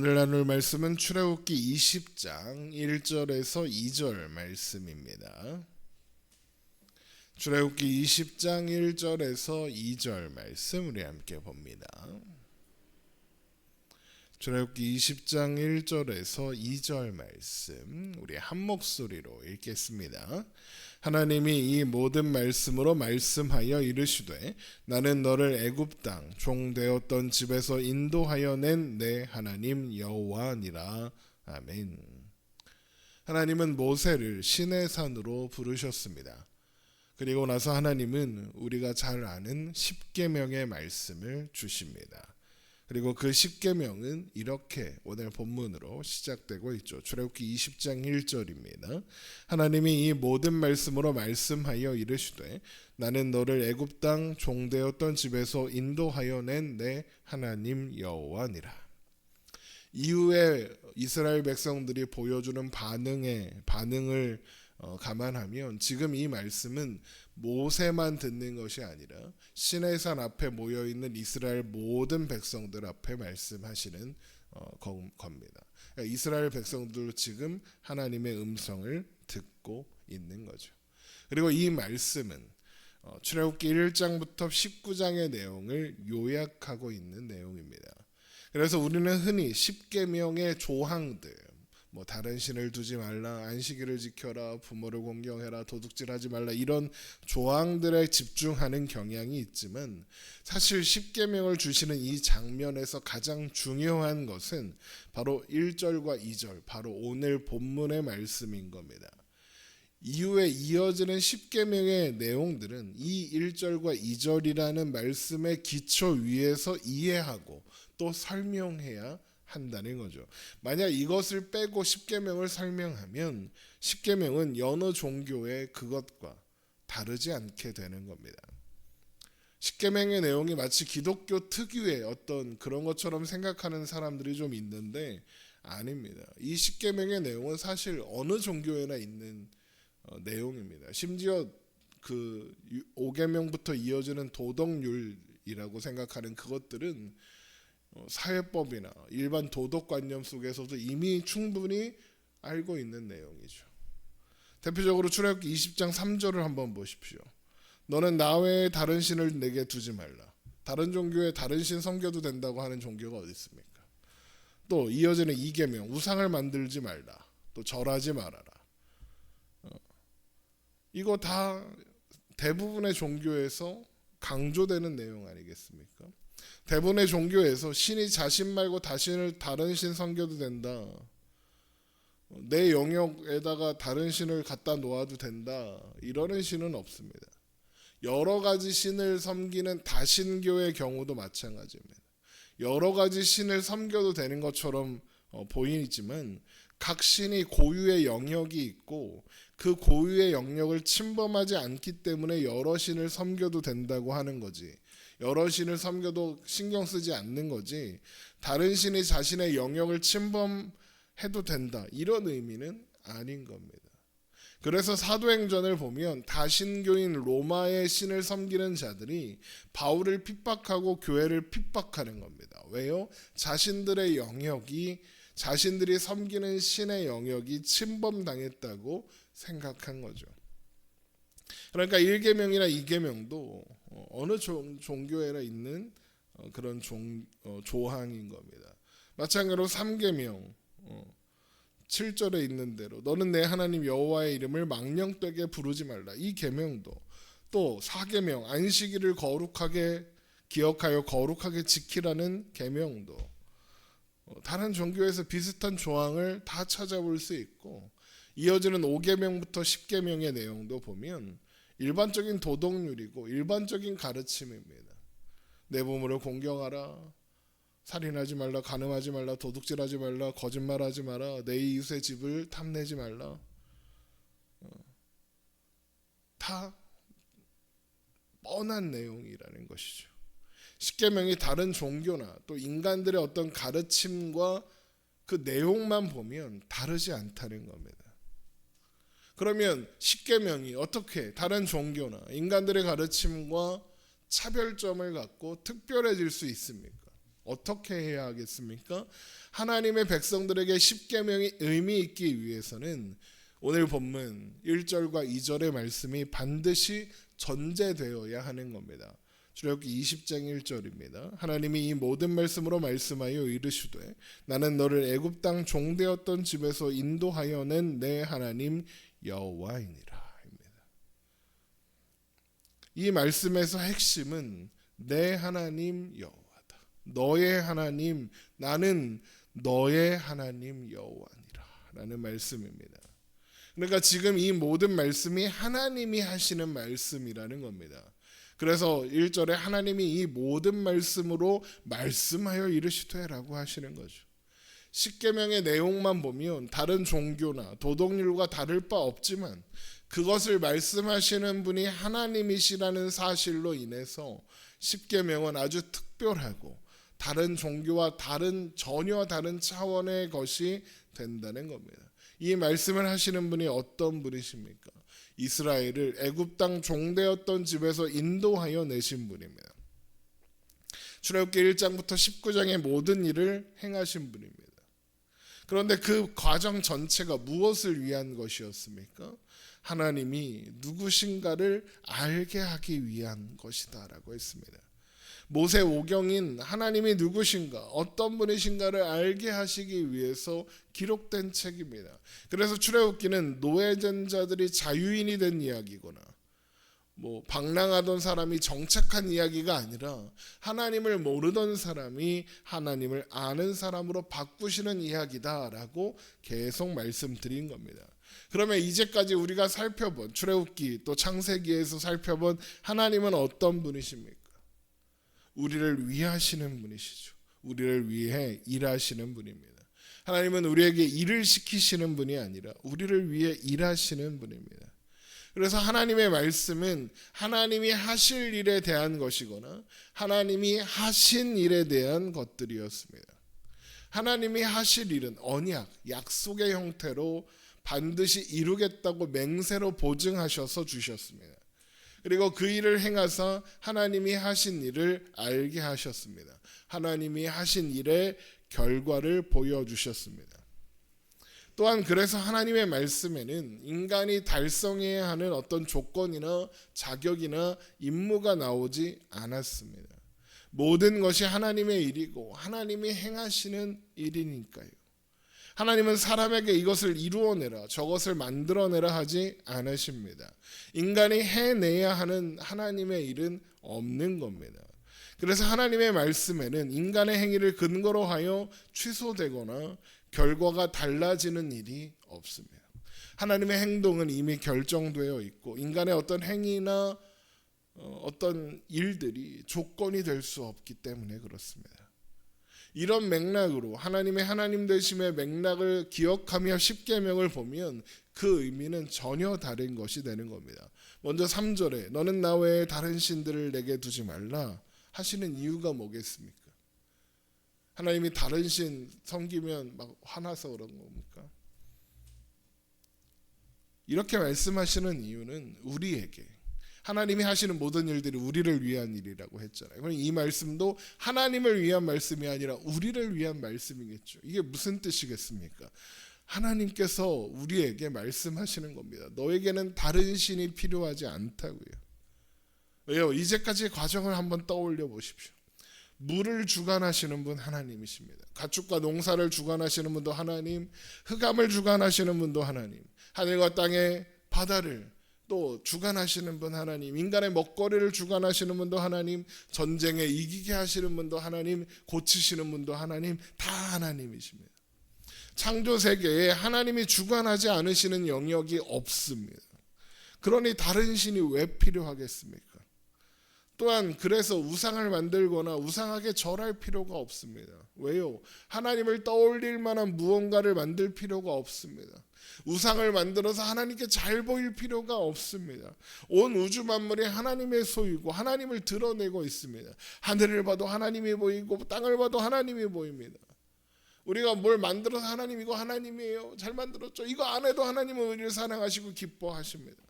오늘 나눌 말씀은 출애굽기 20장 1절에서 2절 말씀입니다. 출애굽기 20장 1절에서 2절 말씀 우리 함께 봅니다. 출애굽기 20장 1절에서 2절 말씀 우리 한 목소리로 읽겠습니다. 하나님이 이 모든 말씀으로 말씀하여 이르시되 나는 너를 애굽 땅 종 되었던 집에서 인도하여 낸 내 하나님 여호와니라. 아멘. 하나님은 모세를 시내산으로 부르셨습니다. 그리고 나서 하나님은 우리가 잘 아는 십계명의 말씀을 주십니다. 그리고 그 십계명은 이렇게 오늘 본문으로 시작되고 있죠. 출애굽기 20장 1절입니다. 하나님이 이 모든 말씀으로 말씀하여 이르시되 나는 너를 애굽 땅 종 되었던 집에서 인도하여 낸 내 하나님 여호와니라. 이후에 이스라엘 백성들이 보여주는 반응을 감안하면 지금 이 말씀은 모세만 듣는 것이 아니라 시내산 앞에 모여있는 이스라엘 모든 백성들 앞에 말씀하시는 겁니다. 그러니까 이스라엘 백성들도 지금 하나님의 음성을 듣고 있는 거죠. 그리고 이 말씀은 출애굽기 1장부터 19장의 내용을 요약하고 있는 내용입니다. 그래서 우리는 흔히 십계명의 조항들, 다른 신을 두지 말라, 안식일을 지켜라, 부모를 공경해라, 도둑질하지 말라, 이런 조항들에 집중하는 경향이 있지만 사실 십계명을 주시는 이 장면에서 가장 중요한 것은 바로 1절과 2절, 바로 오늘 본문의 말씀인 겁니다. 이후에 이어지는 십계명의 내용들은 이 1절과 2절이라는 말씀의 기초 위에서 이해하고 또 설명해야 한다는 거죠. 만약 이것을 빼고 십계명을 설명하면 십계명은 여느 종교의 그것과 다르지 않게 되는 겁니다. 십계명의 내용이 마치 기독교 특유의 어떤 그런 것처럼 생각하는 사람들이 좀 있는데 아닙니다. 이 십계명의 내용은 사실 어느 종교에나 있는 내용입니다. 심지어 그 5계명부터 이어지는 도덕률이라고 생각하는 그것들은 사회법이나 일반 도덕관념 속에서도 이미 충분히 알고 있는 내용이죠. 대표적으로 출애굽기 20장 3절을 한번 보십시오. 너는 나 외에 다른 신을 내게 두지 말라. 다른 종교에 다른 신 섬겨도 된다고 하는 종교가 어디 있습니까? 또 이어지는 2계명 우상을 만들지 말라. 또 절하지 말아라. 이거 다 대부분의 종교에서 강조되는 내용 아니겠습니까? 대부분의 종교에서 신이 자신 말고 다른 신 섬겨도 된다. 내 영역에다가 다른 신을 갖다 놓아도 된다. 이러는 신은 없습니다. 여러 가지 신을 섬기는 다신교의 경우도 마찬가지입니다. 여러 가지 신을 섬겨도 되는 것처럼 보이지만 각 신이 고유의 영역이 있고 그 고유의 영역을 침범하지 않기 때문에 여러 신을 섬겨도 된다고 하는 거지. 여러 신을 섬겨도 신경 쓰지 않는 거지. 다른 신이 자신의 영역을 침범해도 된다. 이런 의미는 아닌 겁니다. 그래서 사도행전을 보면 다신교인 로마의 신을 섬기는 자들이 바울을 핍박하고 교회를 핍박하는 겁니다. 왜요? 자신들의 영역이 자신들이 섬기는 신의 영역이 침범당했다고 생각한 거죠. 그러니까 1계명이나 2계명도 어느 종교에나 있는 그런 조항인 겁니다. 마찬가지로 3계명 7절에 있는 대로 너는 내 하나님 여호와의 이름을 망령되게 부르지 말라. 이 계명도 또 4계명 안식일을 거룩하게 기억하여 거룩하게 지키라는 계명도 다른 종교에서 비슷한 조항을 다 찾아볼 수 있고 이어지는 5계명부터 10계명의 내용도 보면 일반적인 도덕률이고 일반적인 가르침입니다. 내 부모를 공경하라, 살인하지 말라, 간음하지 말라, 도둑질하지 말라, 거짓말하지 마라, 내 이웃의 집을 탐내지 말라. 다 뻔한 내용이라는 것이죠. 십계명이 다른 종교나 또 인간들의 어떤 가르침과 그 내용만 보면 다르지 않다는 겁니다. 그러면 십계명이 어떻게 다른 종교나 인간들의 가르침과 차별점을 갖고 특별해질 수 있습니까? 어떻게 해야 하겠습니까? 하나님의 백성들에게 십계명이 의미 있기 위해서는 오늘 본문 1절과 2절의 말씀이 반드시 전제되어야 하는 겁니다. 출애굽기 20장 1절입니다. 하나님이 이 모든 말씀으로 말씀하여 이르시되 나는 너를 애굽 땅 종되었던 집에서 인도하여 낸 내 하나님 여호와이니라. 이 말씀에서 핵심은 내 하나님 여호와다. 너의 하나님, 나는 너의 하나님 여호와니라 라는 말씀입니다. 그러니까 지금 이 모든 말씀이 하나님이 하시는 말씀이라는 겁니다. 그래서 1절에 하나님이 이 모든 말씀으로 말씀하여 이르시되라고 하시는 거죠. 십계명의 내용만 보면 다른 종교나 도덕률과 다를 바 없지만 그것을 말씀하시는 분이 하나님이시라는 사실로 인해서 십계명은 아주 특별하고 다른 종교와 전혀 다른 차원의 것이 된다는 겁니다. 이 말씀을 하시는 분이 어떤 분이십니까? 이스라엘을 애굽 땅 종되었던 집에서 인도하여 내신 분입니다. 출애굽기 1장부터 19장의 모든 일을 행하신 분입니다. 그런데 그 과정 전체가 무엇을 위한 것이었습니까? 하나님이 누구신가를 알게 하기 위한 것이다라고 했습니다. 모세 오경인 하나님이 누구신가, 어떤 분이신가를 알게 하시기 위해서 기록된 책입니다. 그래서 출애굽기는 노예된 자들이 자유인이 된 이야기거나 방랑하던 사람이 정착한 이야기가 아니라 하나님을 모르던 사람이 하나님을 아는 사람으로 바꾸시는 이야기다라고 계속 말씀드린 겁니다. 그러면 이제까지 우리가 살펴본 출애굽기 또 창세기에서 살펴본 하나님은 어떤 분이십니까? 우리를 위하시는 분이시죠. 우리를 위해 일하시는 분입니다. 하나님은 우리에게 일을 시키시는 분이 아니라 우리를 위해 일하시는 분입니다. 그래서 하나님의 말씀은 하나님이 하실 일에 대한 것이거나 하나님이 하신 일에 대한 것들이었습니다. 하나님이 하실 일은 언약, 약속의 형태로 반드시 이루겠다고 맹세로 보증하셔서 주셨습니다. 그리고 그 일을 행하사 하나님이 하신 일을 알게 하셨습니다. 하나님이 하신 일의 결과를 보여주셨습니다. 또한 그래서 하나님의 말씀에는 인간이 달성해야 하는 어떤 조건이나 자격이나 임무가 나오지 않았습니다. 모든 것이 하나님의 일이고 하나님이 행하시는 일이니까요. 하나님은 사람에게 이것을 이루어내라, 저것을 만들어내라 하지 않으십니다. 인간이 해내야 하는 하나님의 일은 없는 겁니다. 그래서 하나님의 말씀에는 인간의 행위를 근거로 하여 취소되거나 결과가 달라지는 일이 없습니다. 하나님의 행동은 이미 결정되어 있고 인간의 어떤 행위나 어떤 일들이 조건이 될 수 없기 때문에 그렇습니다. 이런 맥락으로 하나님의 하나님 되심의 맥락을 기억하며 십계명을 보면 그 의미는 전혀 다른 것이 되는 겁니다. 먼저 3절에 너는 나 외에 다른 신들을 내게 두지 말라 하시는 이유가 뭐겠습니까? 하나님이 다른 신 섬기면 막 화나서 그런 겁니까? 이렇게 말씀하시는 이유는 우리에게 하나님이 하시는 모든 일들이 우리를 위한 일이라고 했잖아요. 그럼 이 말씀도 하나님을 위한 말씀이 아니라 우리를 위한 말씀이겠죠. 이게 무슨 뜻이겠습니까? 하나님께서 우리에게 말씀하시는 겁니다. 너에게는 다른 신이 필요하지 않다고요. 왜요? 이제까지의 과정을 한번 떠올려 보십시오. 물을 주관하시는 분 하나님이십니다. 가축과 농사를 주관하시는 분도 하나님, 흑암을 주관하시는 분도 하나님, 하늘과 땅의 바다를 또 주관하시는 분 하나님, 인간의 먹거리를 주관하시는 분도 하나님, 전쟁에 이기게 하시는 분도 하나님, 고치시는 분도 하나님, 다 하나님이십니다. 창조 세계에 하나님이 주관하지 않으시는 영역이 없습니다. 그러니 다른 신이 왜 필요하겠습니까? 또한 그래서 우상을 만들거나 우상하게 절할 필요가 없습니다. 왜요? 하나님을 떠올릴 만한 무언가를 만들 필요가 없습니다. 우상을 만들어서 하나님께 잘 보일 필요가 없습니다. 온 우주 만물이 하나님의 소유고 하나님을 드러내고 있습니다. 하늘을 봐도 하나님이 보이고 땅을 봐도 하나님이 보입니다. 우리가 뭘 만들어서 하나님 이거 하나님이에요, 잘 만들었죠, 이거 안 해도 하나님은 우리를 사랑하시고 기뻐하십니다.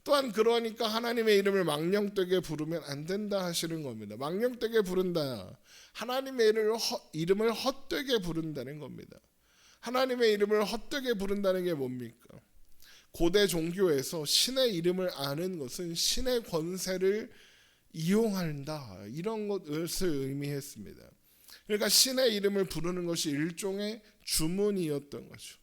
또한 그러니까 하나님의 이름을 망령되게 부르면 안 된다 하시는 겁니다. 망령되게 부른다. 하나님의 이름을 헛되게 부른다는 겁니다. 하나님의 이름을 헛되게 부른다는 게 뭡니까? 고대 종교에서 신의 이름을 아는 것은 신의 권세를 이용한다, 이런 것을 의미했습니다. 그러니까 신의 이름을 부르는 것이 일종의 주문이었던 거죠.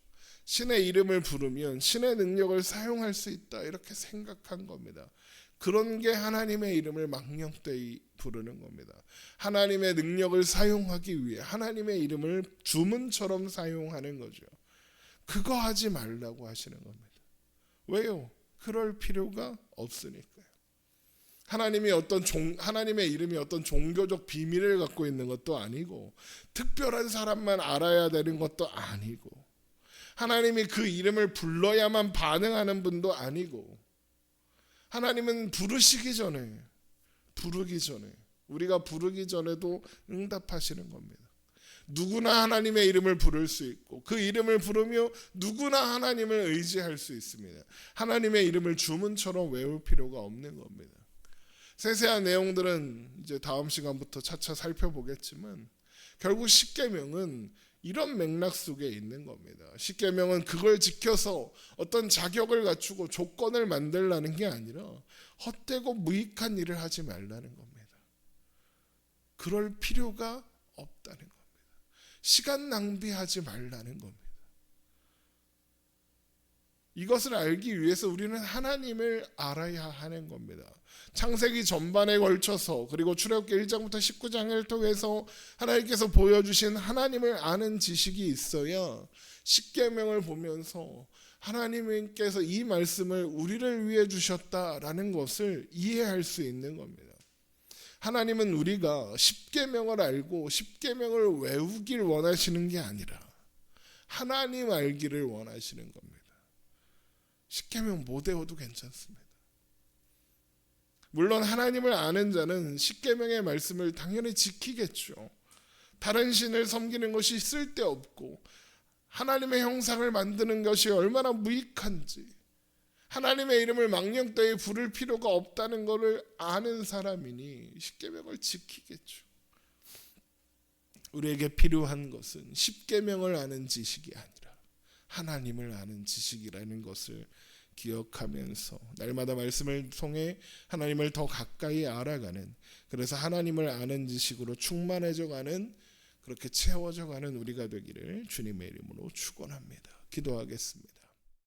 신의 이름을 부르면 신의 능력을 사용할 수 있다, 이렇게 생각한 겁니다. 그런 게 하나님의 이름을 망령되이 부르는 겁니다. 하나님의 능력을 사용하기 위해 하나님의 이름을 주문처럼 사용하는 거죠. 그거 하지 말라고 하시는 겁니다. 왜요? 그럴 필요가 없으니까요. 하나님의 이름이 어떤 종교적 비밀을 갖고 있는 것도 아니고, 특별한 사람만 알아야 되는 것도 아니고, 하나님이 그 이름을 불러야만 반응하는 분도 아니고, 하나님은 부르기 전에 우리가 부르기 전에도 응답하시는 겁니다. 누구나 하나님의 이름을 부를 수 있고, 그 이름을 부르며 누구나 하나님을 의지할 수 있습니다. 하나님의 이름을 주문처럼 외울 필요가 없는 겁니다. 세세한 내용들은 이제 다음 시간부터 차차 살펴보겠지만, 결국 십계명은 이런 맥락 속에 있는 겁니다. 십계명은 그걸 지켜서 어떤 자격을 갖추고 조건을 만들라는 게 아니라 헛되고 무익한 일을 하지 말라는 겁니다. 그럴 필요가 없다는 겁니다. 시간 낭비하지 말라는 겁니다. 이것을 알기 위해서 우리는 하나님을 알아야 하는 겁니다. 창세기 전반에 걸쳐서, 그리고 출애굽기 1장부터 19장을 통해서 하나님께서 보여주신 하나님을 아는 지식이 있어야 십계명을 보면서 하나님께서 이 말씀을 우리를 위해 주셨다라는 것을 이해할 수 있는 겁니다. 하나님은 우리가 십계명을 알고 십계명을 외우길 원하시는 게 아니라 하나님 알기를 원하시는 겁니다. 십계명 못 외워도 괜찮습니다. 물론 하나님을 아는 자는 십계명의 말씀을 당연히 지키겠죠. 다른 신을 섬기는 것이 쓸데없고 하나님의 형상을 만드는 것이 얼마나 무익한지, 하나님의 이름을 망령되이 부를 필요가 없다는 것을 아는 사람이니 십계명을 지키겠죠. 우리에게 필요한 것은 십계명을 아는 지식이 아니라 하나님을 아는 지식이라는 것을 기억하면서 날마다 말씀을 통해 하나님을 더 가까이 알아가는, 그래서 하나님을 아는 지식으로 충만해져가는, 그렇게 채워져가는 우리가 되기를 주님의 이름으로 축원합니다. 기도하겠습니다.